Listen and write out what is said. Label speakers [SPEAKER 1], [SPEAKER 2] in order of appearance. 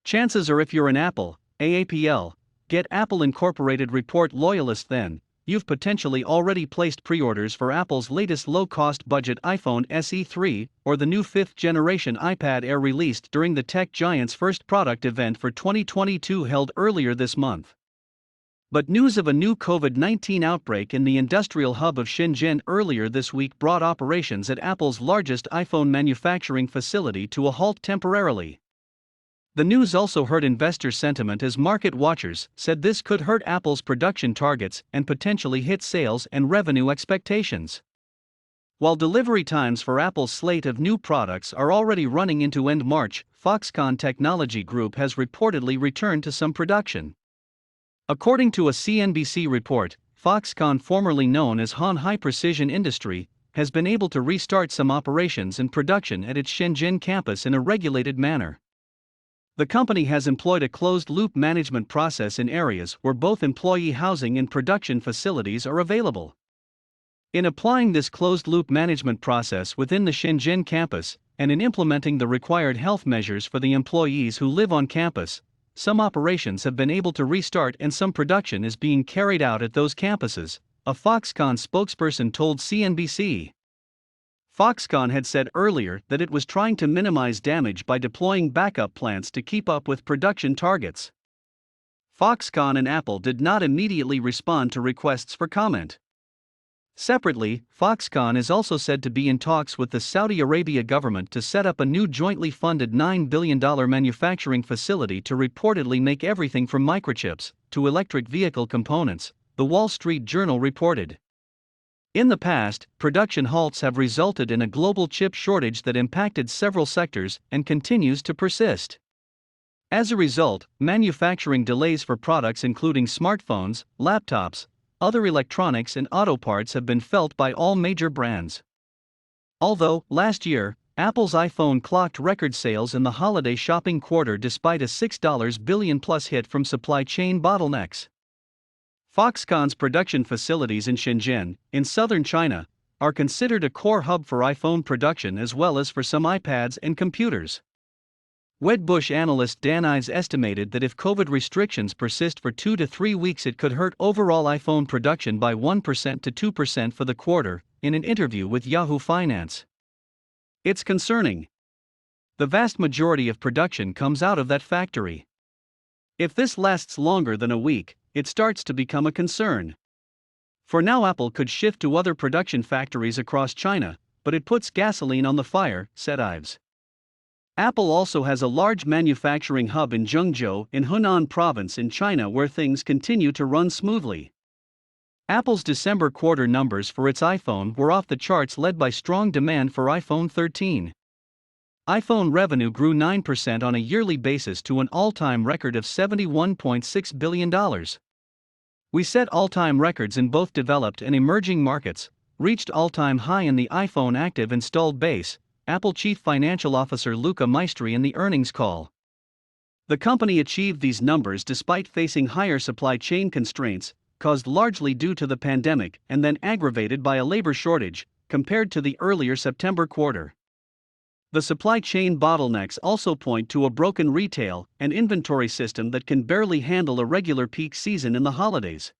[SPEAKER 1] Chances are if you're an Apple, AAPL, Get Apple Incorporated report loyalist then, you've potentially already placed pre-orders for Apple's latest low-cost budget iPhone SE 3 or the new 5th generation iPad Air released during the tech giant's first product event for 2022 held earlier this month. But news of a new COVID-19 outbreak in the industrial hub of Shenzhen earlier this week brought operations at Apple's largest iPhone manufacturing facility to a halt temporarily. The news also hurt investor sentiment as market watchers said this could hurt Apple's production targets and potentially hit sales and revenue expectations. While delivery times for Apple's slate of new products are already running into end March, Foxconn Technology Group has reportedly returned to some production. According to a CNBC report, Foxconn, formerly known as Han High Precision Industry, has been able to restart some operations and production at its Shenzhen campus in a regulated manner. The company has employed a closed-loop management process in areas where both employee housing and production facilities are available. In applying this closed-loop management process within the Shenzhen campus, and in implementing the required health measures for the employees who live on campus, some operations have been able to restart and some production is being carried out at those campuses, a Foxconn spokesperson told CNBC. Foxconn had said earlier that it was trying to minimize damage by deploying backup plants to keep up with production targets. Foxconn and Apple did not immediately respond to requests for comment. Separately, Foxconn is also said to be in talks with the Saudi Arabia government to set up a new jointly funded $9 billion manufacturing facility to reportedly make everything from microchips to electric vehicle components, the Wall Street Journal reported. In the past, production halts have resulted in a global chip shortage that impacted several sectors and continues to persist. As a result, manufacturing delays for products including smartphones, laptops, other electronics and auto parts have been felt by all major brands. Although, last year, Apple's iPhone clocked record sales in the holiday shopping quarter despite a $6 billion-plus hit from supply chain bottlenecks. Foxconn's production facilities in Shenzhen, in southern China, are considered a core hub for iPhone production as well as for some iPads and computers. Wedbush analyst Dan Ives estimated that if COVID restrictions persist for 2 to 3 weeks, it could hurt overall iPhone production by 1% to 2% for the quarter, in an interview with Yahoo Finance. It's concerning. The vast majority of production comes out of that factory. If this lasts longer than a week, it starts to become a concern. For now, Apple could shift to other production factories across China, but it puts gasoline on the fire, said Ives. Apple also has a large manufacturing hub in Zhengzhou in Hunan province in China where things continue to run smoothly. Apple's December quarter numbers for its iPhone were off the charts, led by strong demand for iPhone 13. iPhone revenue grew 9% on a yearly basis to an all-time record of $71.6 billion. We set all-time records in both developed and emerging markets, reached all-time high in the iPhone active installed base, Apple Chief Financial Officer Luca Maestri in the earnings call. The company achieved these numbers despite facing higher supply chain constraints, caused largely due to the pandemic and then aggravated by a labor shortage, compared to the earlier September quarter. The supply chain bottlenecks also point to a broken retail and inventory system that can barely handle a regular peak season in the holidays.